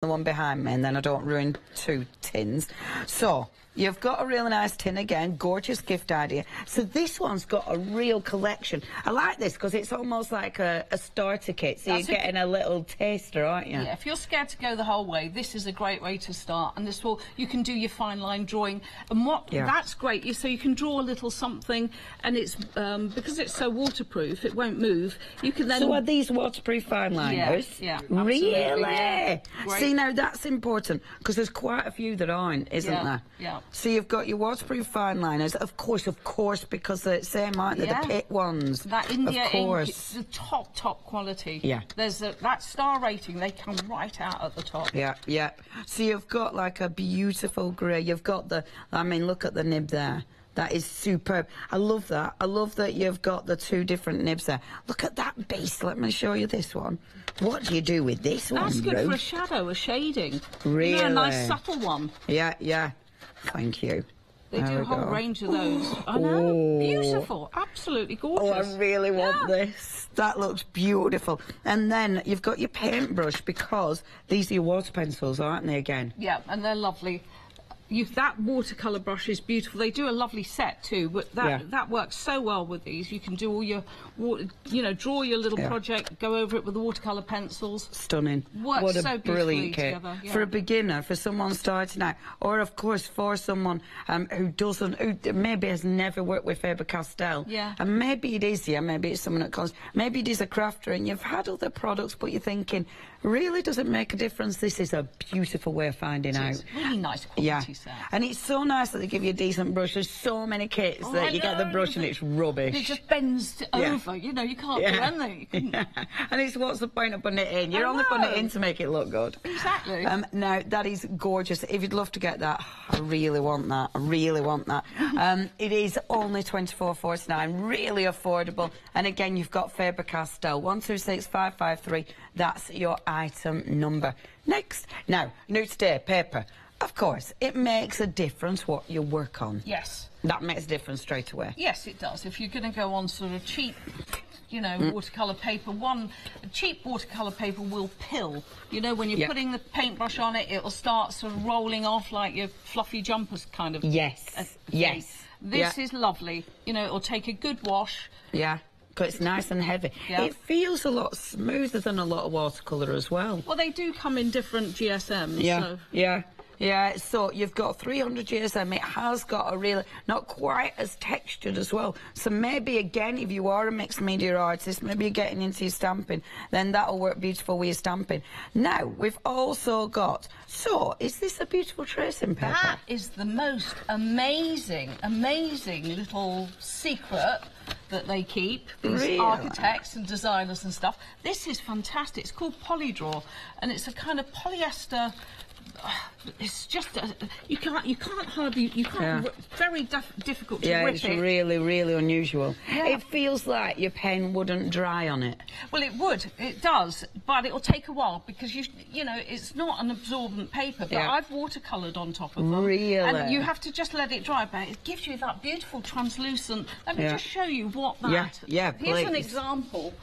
the one behind me, and then I don't ruin 2 tins. So you've got a really nice tin again, gorgeous gift idea. So this one's got a real collection. I like this because it's almost like a starter kit, so you're getting a little taster, aren't you? Yeah, if you're scared to go the whole way, this is a great way to start. And this will, you can do your fine line drawing, and that's great. So you can draw a little something, and it's because it's so waterproof, it won't move. You can then. So are these waterproof fine liners? Yeah, really? Yeah. See, now that's important because there's quite a few that aren't, isn't there? Yeah. So you've got your waterproof fine liners, of course, because they're the same, aren't they? The pit ones. That India of course. ink, the top quality. Yeah. There's that star rating, they come right out at the top. Yeah. So you've got like a beautiful grey. You've got I mean, look at the nib there. That is superb. I love that. I love that you've got the 2 different nibs there. Look at that beast. Let me show you this one. What do you do with this one, That's good Ruth? for a shadow, a shading. Really? You know, a nice subtle one. Yeah. Thank you. They do a whole range of those. I know. Beautiful. Absolutely gorgeous. Oh, I really want this. That looks beautiful. And then you've got your paintbrush, because these are your water pencils, aren't they, again? Yeah, and they're lovely. That watercolour brush is beautiful. They do a lovely set too, but that works so well with these. You can do all your, draw your little project, go over it with the watercolour pencils. Stunning. Works what a so brilliant kit. together. Yeah. For a beginner, for someone starting out, or of course for someone who maybe has never worked with Faber-Castell. Yeah. And maybe it is, maybe it's someone at college, maybe it is a crafter and you've had other products, but you're thinking, really, does it make a difference? This is a beautiful way of finding out. It's really nice quality set. And it's so nice that they give you a decent brush. There's so many kits that you get the brush and it's rubbish. It just bends over, you can't do anything. And it's, what's the point of putting it in? You're only putting it in to make it look good. Exactly. Now, that is gorgeous. If you'd love to get that, I really want that. I really want that. It is only £24.49, really affordable. And again, you've got Faber-Castell, 126553. That's your item number. Next. Now, new today, paper. Of course, it makes a difference what you work on. Yes. That makes a difference straight away. Yes, it does. If you're going to go on sort of cheap, watercolour paper, a cheap watercolour paper will pill. You know, when you're putting the paintbrush on it, it'll start sort of rolling off like your fluffy jumpers kind of. Yes. This is lovely. It'll take a good wash. Yeah. Because it's nice and heavy. Yeah. It feels a lot smoother than a lot of watercolour as well. Well, they do come in different GSMs. Yeah, so you've got 300 GSM. It has got a really, not quite as textured as well. So maybe, again, if you are a mixed media artist, maybe you're getting into your stamping, then that'll work beautiful with your stamping. Now, we've also got, so, is this a beautiful tracing paper? That is the most amazing little secret that they keep, these architects and designers and stuff. This is fantastic. It's called Polydraw, and it's a kind of polyester. It's just very difficult to rip it. It's really unusual. It feels like your pen wouldn't dry on it. Well, it does, but it'll take a while because it's not an absorbent paper, but I've watercoloured on top of them. Really? And you have to just let it dry, but it gives you that beautiful translucent. Let me just show you what that. Yeah, please. Here's an example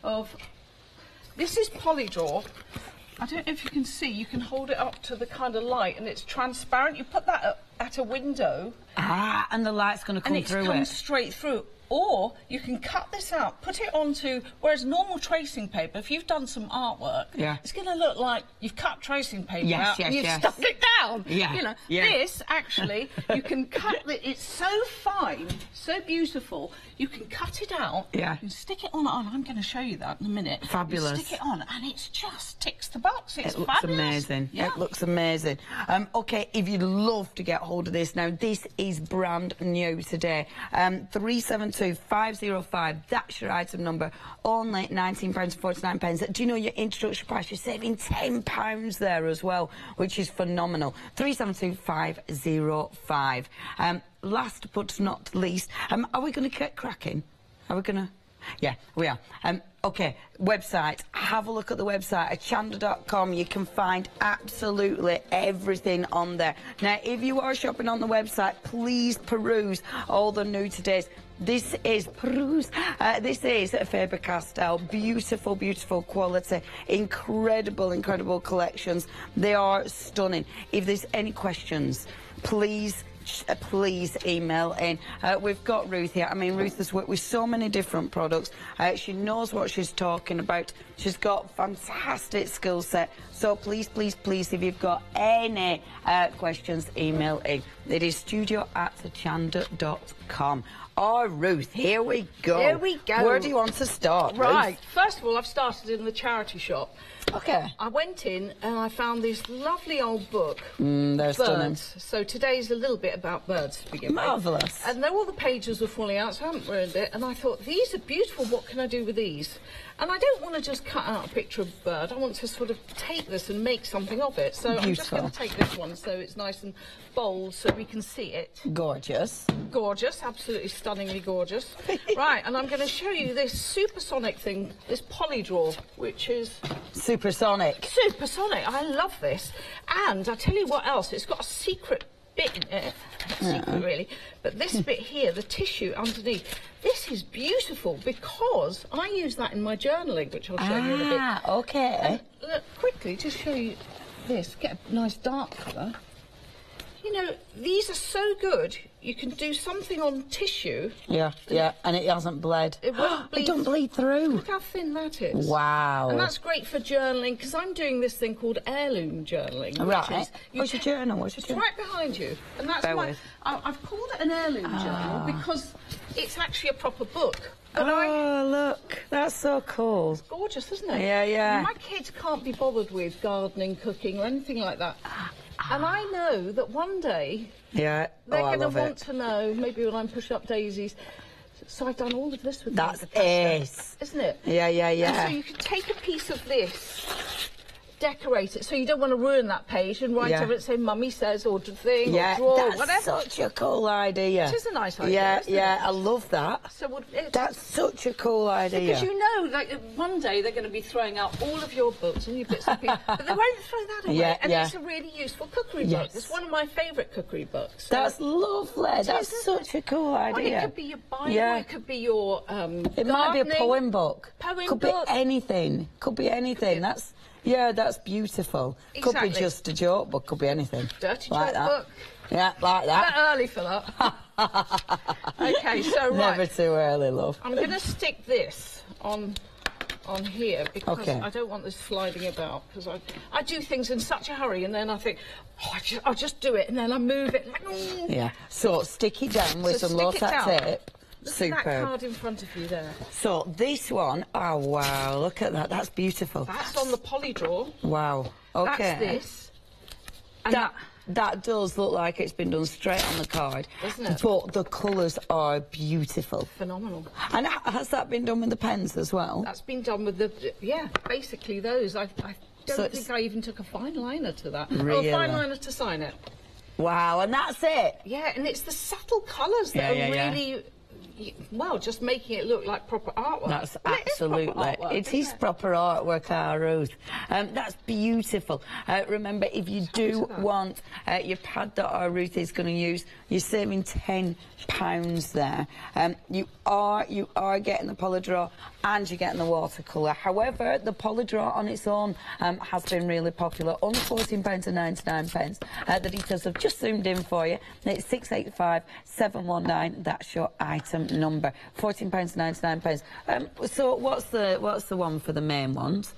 of. This is Polydraw. I don't know if you can see, you can hold it up to the kind of light and it's transparent. You put that at a window. And the light's going to come through it. And it comes straight through. Or you can cut this out, put it onto, whereas normal tracing paper, if you've done some artwork, it's going to look like you've cut tracing paper out and you've stuck it down. This, actually, you can cut it, it's so fine, so beautiful, you can cut it out, you can stick it on, I'm going to show you that in a minute. Fabulous. You stick it on and it just ticks the box. It's looks amazing. It looks amazing. OK, if you'd love to get hold of this now, this is brand new today. 372-505, that's your item number, only £19.49. Do you know your introductory price? You're saving £10 there as well, which is phenomenal. 372-505. Last but not least, are we going to get cracking? Are we going to? Yeah, we are. OK, website. Have a look at the website, hochanda.com. You can find absolutely everything on there. Now, if you are shopping on the website, please peruse all the new todays. This is a Faber-Castell. Beautiful, beautiful quality. Incredible collections. They are stunning. If there's any questions, please email in. We've got Ruth here. I mean, Ruth has worked with so many different products. She knows what she's talking about. She's got fantastic skill set. So please, if you've got any questions, email in. It is studio@hochanda.com. Oh, Ruth, here we go. Here we go. Where do you want to start, Right. Ruth? First of all, I've started in the charity shop. OK. I went in and I found this lovely old book. They're stunning. So today's a little bit about birds to begin with. Marvellous. And then all the pages were falling out, so I haven't ruined it. And I thought, these are beautiful. What can I do with these? And I don't want to just cut out a picture of a bird. I want to sort of take this and make something of it. So I'm just going to take this one so it's nice and bold so we can see it. Gorgeous. Gorgeous, absolutely stunningly gorgeous. Right, and I'm going to show you this supersonic thing, this poly draw, which is... Supersonic. Supersonic, I love this. And I tell you what else, it's got a secret bit in it. Secret, really. But this bit here, the tissue underneath, this is beautiful because I use that in my journaling, which I'll show you in a bit. OK. And, look, quickly, just show you this. Get a nice dark colour. You know, these are so good. You can do something on tissue. Yeah, and it hasn't bled. It won't bleed. It don't bleed through. Look how thin that is. Wow. And that's great for journaling, because I'm doing this thing called heirloom journaling. Right. What's your journal? It's right behind you. And that's why I've called it an heirloom journal, because it's actually a proper book. Look, that's so cool. It's gorgeous, isn't it? Yeah. My kids can't be bothered with gardening, cooking, or anything like that. And I know that one day they're going to want to know, maybe when I'm pushing up daisies. So I've done all of this with That's isn't it? Yeah. And so you can take a piece of this, decorate it, so you don't want to ruin that page and write over it, say Mummy says, or thing, or draw, that's whatever. Such a cool idea. It is a nice idea. I love that. So that's such a cool idea. Because you know, like one day they're going to be throwing out all of your books and your bits and pieces, but they won't throw that away. And it's a really useful cookery book. It's one of my favourite cookery books. So that's lovely. That's such a cool idea. Well, it could be your Bible. It could be your it might be a poem book. Could be anything. Could be anything. That's beautiful. Exactly. Could be just a joke book, could be anything. Dirty like joke book. Yeah, like that. A bit early for that. OK, so Never too early, love. I'm going to stick this on here because I don't want this sliding about, because I do things in such a hurry and then I think, I'll just do it, and then I move it. Yeah, so stick it down with some low-tack tape. Look at that card in front of you there. So this one, oh wow, look at that, that's beautiful. That's on the poly draw. Wow, OK. That's this. And that does look like it's been done straight on the card. Doesn't it? But the colours are beautiful. Phenomenal. And has that been done with the pens as well? That's been done with basically those. I don't think I even took a fine liner to that. Really? Oh, a fine liner to sign it. Wow, and that's it? Yeah, and it's the subtle colours that are really... Well, just making it look like proper artwork. That's absolutely. It is proper artwork, Ruth. That's beautiful. Remember, if you do want your pad that Ruth is going to use, you're saving £10 there. You are getting the polydraw and you're getting the watercolour. However, the polydraw on its own has been really popular. Only £14.99. The details have just zoomed in for you. It's 685-719. That's your item number. £14.99. So what's the one for the main ones?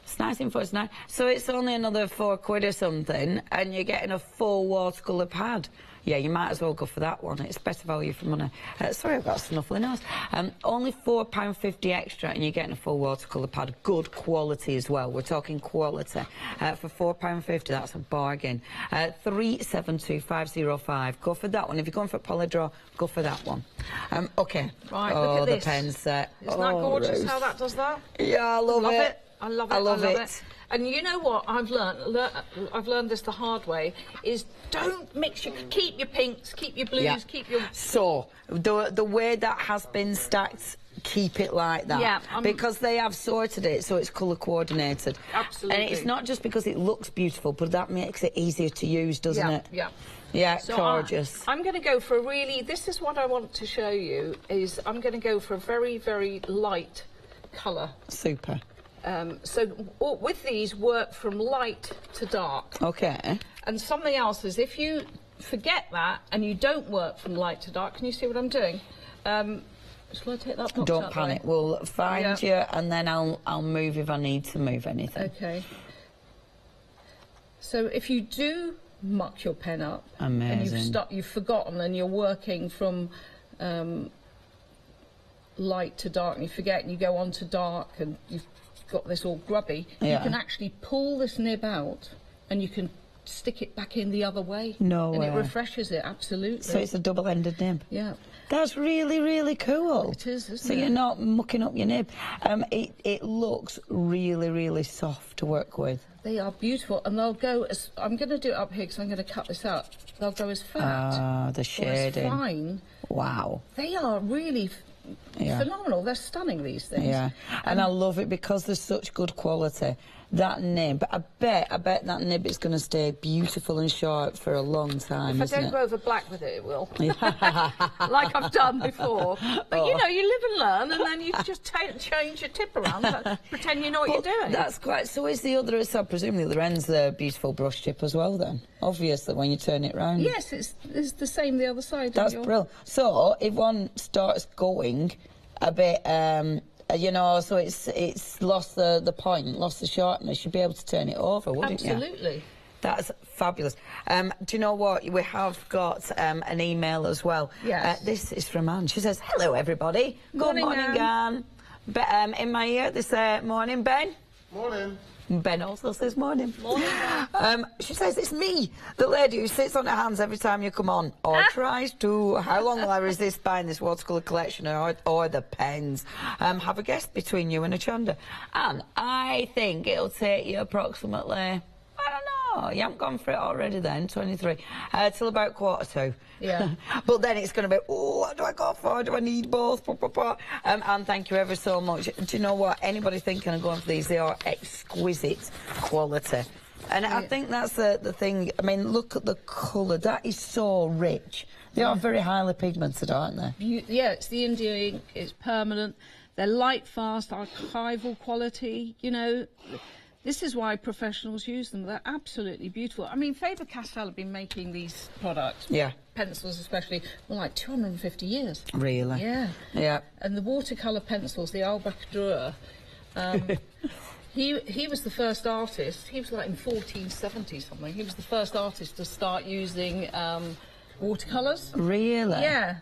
It's £19.49. So it's only another £4 or something, and you're getting a full watercolour pad. Yeah, you might as well go for that one. It's better value for money. Sorry, I've got a snuffly nose. Only £4.50 extra, and you're getting a full watercolour pad. Good quality as well. We're talking quality. For £4.50, that's a bargain. 372505. Go for that one. If you're going for polydraw, go for that one. OK. Right, look at this. The pen set. Isn't that gorgeous how that does that? Yeah, I love it. I love it. I love it. And you know what I've learned this the hard way, is don't mix keep your pinks, keep your blues, keep your... So, the way that has been stacked keep it like that. Yeah, because they have sorted it so it's colour coordinated. Absolutely. And it's not just because it looks beautiful, but that makes it easier to use, doesn't it? Yeah. Yeah, so gorgeous. I'm going to go for a really, this is what I want to show you, is I'm going to go for a very, very light colour. Super. So with these, work from light to dark. Okay. And something else is, if you forget that and you don't work from light to dark, can you see what I'm doing? Shall I take that box Don't out panic. there? We'll find you, and then I'll move if I need to move anything. Okay. So if you do muck your pen up, amazing, and you've forgotten, and you're working from light to dark, and you forget, and you go on to dark, and you've got this all grubby, you can actually pull this nib out, and you can stick it back in the other way. No way. And it refreshes it, absolutely. So it's a double-ended nib. Yeah. That's really, really cool. It is, isn't it? So you're not mucking up your nib. It looks really, really soft to work with. They are beautiful, and they'll go as... I'm going to do it up here because I'm going to cut this out. They'll go as flat. Ah, the shading. Or as fine. Wow. They are really phenomenal. They're stunning, these things. Yeah, and I love it because they're such good quality. That nib, I bet that nib is going to stay beautiful and sharp for a long time. If I don't go over black with it, it will. Like I've done before. But you know, you live and learn, and then you just change your tip around, pretend you know what you're doing. That's quite. So is the other? So I presume the other end's the beautiful brush tip as well. Then obvious that when you turn it round. Yes, it's the same the other side. That's brilliant. So if one starts going a bit. You know, so it's lost the point, lost the sharpness. You'd be able to turn it over, wouldn't you? Absolutely. That's fabulous. Do you know what? We have got an email as well. Yes. This is from Anne. She says, "Hello, everybody. Good morning, Anne. In my ear this morning, Ben. Morning. Ben also says morning. Morning. She says, it's me, the lady who sits on her hands every time you come on, or tries to. How long will I resist buying this watercolour collection or the pens? Have a guess between you and Hochanda. And I think it'll take you approximately, I don't know, you haven't gone for it already then, 23, till about 1:45. Yeah. But then it's going to be, oh, what do I go for? Do I need both? And thank you ever so much. Do you know what? Anybody thinking of going for these, they are exquisite quality. And I think that's the thing. I mean, look at the colour. That is so rich. They are very highly pigmented, aren't they? Yeah, it's the India ink. It's permanent. They're light, fast, archival quality, you know. This is why professionals use them. They're absolutely beautiful. I mean, Faber-Castell have been making these products, pencils especially, for like 250 years. Really? Yeah. Yeah. And the watercolour pencils, the Albrecht Dürer, he was the first artist. He was like in 1470 something. He was the first artist to start using watercolours. Really? Yeah.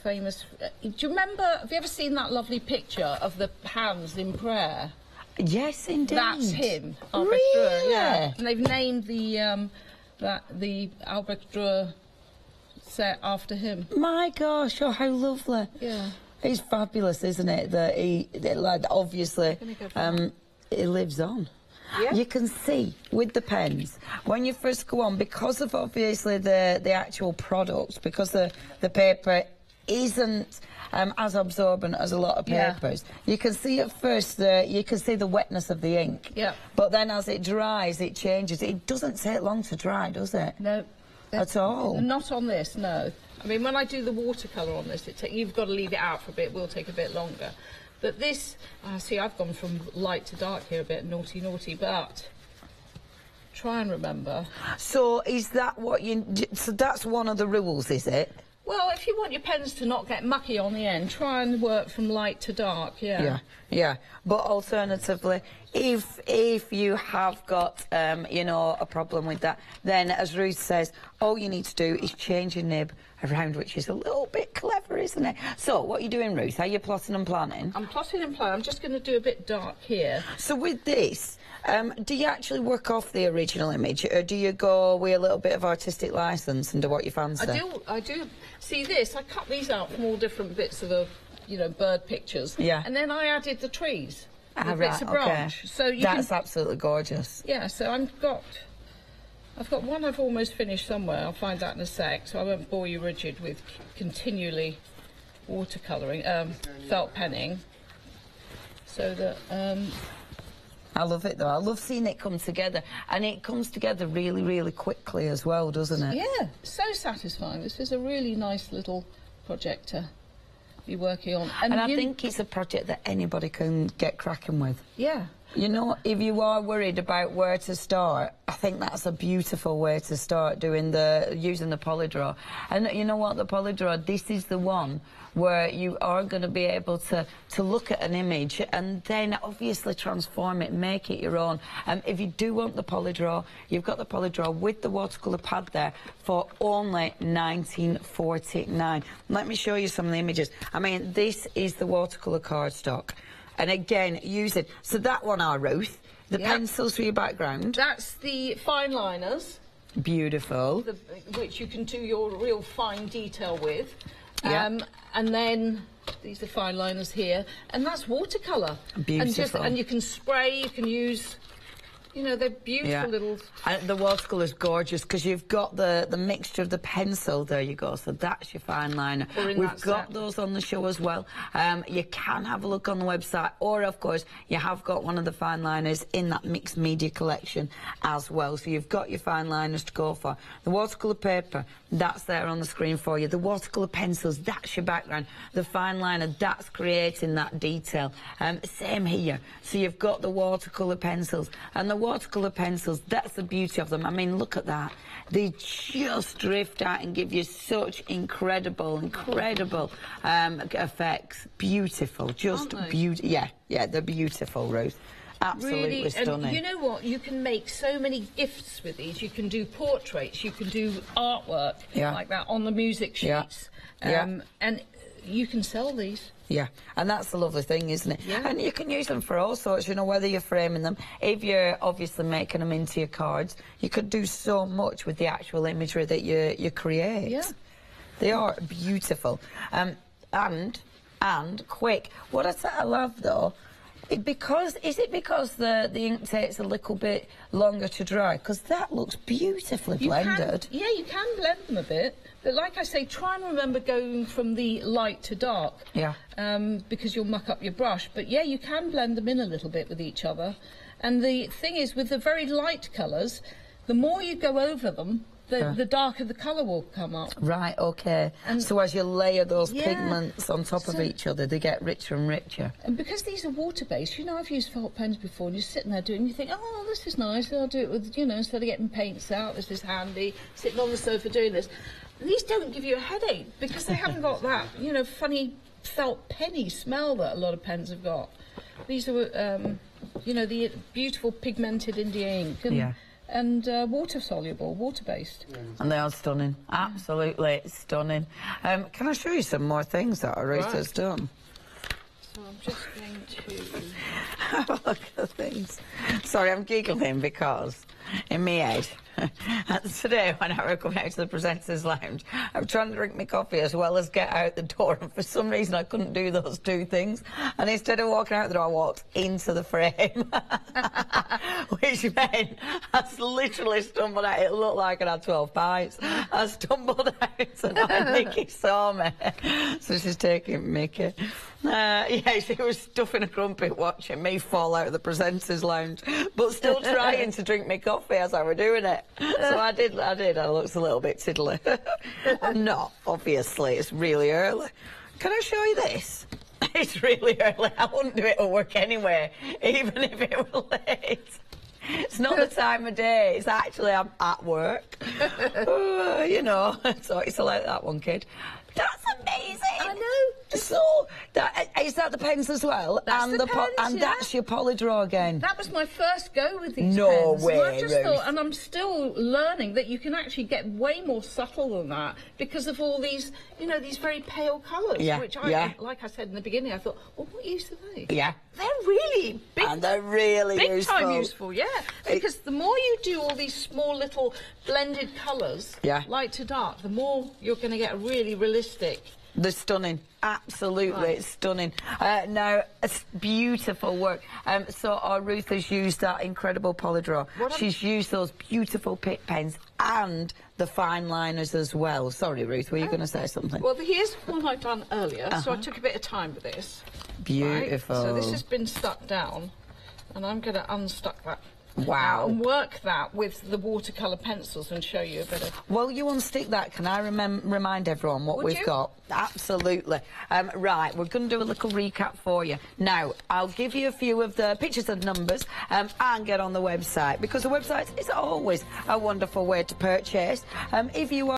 Famous. Do you remember? Have you ever seen that lovely picture of the hands in prayer? Yes, indeed. That's him. Albrecht Dürer, yeah. And they've named the Albrecht Dürer set after him. My gosh! Oh, how lovely! Yeah. It's fabulous, isn't it? That like obviously, it lives on. Yeah. You can see with the pens when you first go on, because of obviously the actual product, because the paper isn't as absorbent as a lot of papers. You can see at first you can see the wetness of the ink. Yeah. But then as it dries, it changes. It doesn't take long to dry, does it? No. At all. Not on this, no. I mean, when I do the watercolour on this, you've got to leave it out for a bit. It will take a bit longer. But this, see, I've gone from light to dark here a bit, naughty, but try and remember. So is that what so that's one of the rules, is it? Well, if you want your pens to not get mucky on the end, try and work from light to dark, Yeah. But alternatively, if you have got, you know, a problem with that, then, as Ruth says, all you need to do is change your nib around, which is a little bit clever, isn't it? So, what are you doing, Ruth? Are you plotting and planning? I'm plotting and planning. I'm just going to do a bit dark here. So, with this, do you actually work off the original image, or do you go with a little bit of artistic licence and do what you fancy? I do. See this? I cut these out from all different bits of the, you know, bird pictures. Yeah. And then I added the trees. Right, bits of branch. okay. So that's absolutely gorgeous. Yeah. So I've got one I've almost finished somewhere. I'll find out in a sec. So I won't bore you, Richard, with continually watercolouring, felt penning, so that... I love it though. I love seeing it come together, and it comes together really, really quickly as well, doesn't it? Yeah, so satisfying. This is a really nice little project to be working on. And I think it's a project that anybody can get cracking with. Yeah. You know, if you are worried about where to start, I think that's a beautiful way to start using the polydraw. And you know what, the polydraw, this is the one where you are going to be able to look at an image and then obviously transform it, make it your own. If you do want the polydraw, you've got the polydraw with the watercolour pad there for only £19.49. Let me show you some of the images. I mean, this is the watercolour cardstock. And again, use it. So that one, our Ruth, the pencils for your background. That's the fine liners. Beautiful. Which you can do your real fine detail with. Yeah. And then these are fine liners here, and that's watercolour. Beautiful. And you can spray, you can use, you know, they're beautiful little... And the watercolour's gorgeous because you've got the mixture of the pencil. There you go. So that's your fine liner. We've got those on the show as well. You can have a look on the website, or of course you have got one of the fine liners in that mixed media collection as well. So you've got your fine liners to go for. The watercolour paper, that's there on the screen for you. The watercolour pencils, that's your background. The fine liner, that's creating that detail. Same here. So you've got the watercolour pencils, and the watercolour pencils, that's the beauty of them. I mean, look at that. They just drift out and give you such incredible effects. Beautiful, just beautiful. Yeah, they're beautiful, Ruth. Absolutely really, stunning. And you know what? You can make so many gifts with these. You can do portraits, you can do artwork like that on the music sheets. And you can sell these. Yeah, and that's the lovely thing, isn't it? Yeah. And you can use them for all sorts, you know, whether you're framing them, if you're obviously making them into your cards, you could do so much with the actual imagery that you create. Yeah. They are beautiful. And quick. What I love, though, is it because the ink takes a little bit longer to dry? Because that looks beautifully blended. You can blend them a bit. But like I say, try and remember going from the light to dark. Yeah. Because you'll muck up your brush. But yeah, you can blend them in a little bit with each other. And the thing is, with the very light colours, the more you go over them, the darker the colour will come up. Right, OK. And so as you layer those pigments on top of each other, they get richer and richer. And because these are water-based, you know, I've used felt pens before, and you're sitting there doing, you think, oh, this is nice, I'll do it with, you know, instead of getting paints out, this is handy, sitting on the sofa doing this. And these don't give you a headache, because they haven't got that, you know, funny felt penny smell that a lot of pens have got. These are, you know, the beautiful pigmented India ink. And water-soluble, water-based. And they are stunning. Absolutely stunning. Can I show you some more things that Aretha's done? So I'm just going to... Have a look at the things. Sorry, I'm giggling because in my head, today when I was coming out to the presenters lounge, I was trying to drink my coffee as well as get out the door, and for some reason I couldn't do those two things, and instead of walking out the door I walked into the frame. Which meant I literally stumbled out. It looked like I had 12 pints. I stumbled out and Mickey saw me, so she's taking Mickey. Yeah, she was stuffing a crumpet watching me fall out of the presenters lounge, but still trying to drink my coffee as I were doing it. So I did. I looked a little bit tiddly. I'm not, obviously. It's really early. Can I show you this? It's really early. I wouldn't do it at work anyway, even if it were late. It's not the time of day. It's actually I'm at work. You know, so it's like that one, kid. That's amazing. I know. So, is that the pens as well? That's the pens, and that's your polydraw again? That was my first go with these pens. No way, and I just thought, and I'm still learning that you can actually get way more subtle than that because of all these, you know, these very pale colours. Which I, like I said in the beginning, I thought, well, what use are they? Yeah. They're really big. And they're really big useful. Time useful, yeah. Because the more you do all these small little blended colours, light to dark, the more you're going to get a really realistic. They're stunning. Absolutely stunning. Now, it's beautiful work. So our Ruth has used that incredible polydraw. She's used those beautiful pick pens and the fine liners as well. Sorry, Ruth, were you going to say something? Well, here's one I've done earlier, so I took a bit of time with this. Beautiful. Right? So this has been stuck down, and I'm going to unstuck that. Wow. And work that with the watercolour pencils and show you a bit of... Well, you unstick that. Can I remind everyone what we've got? Absolutely. Right, we're going to do a little recap for you. Now, I'll give you a few of the pictures and numbers and get on the website, because the website is always a wonderful way to purchase. If you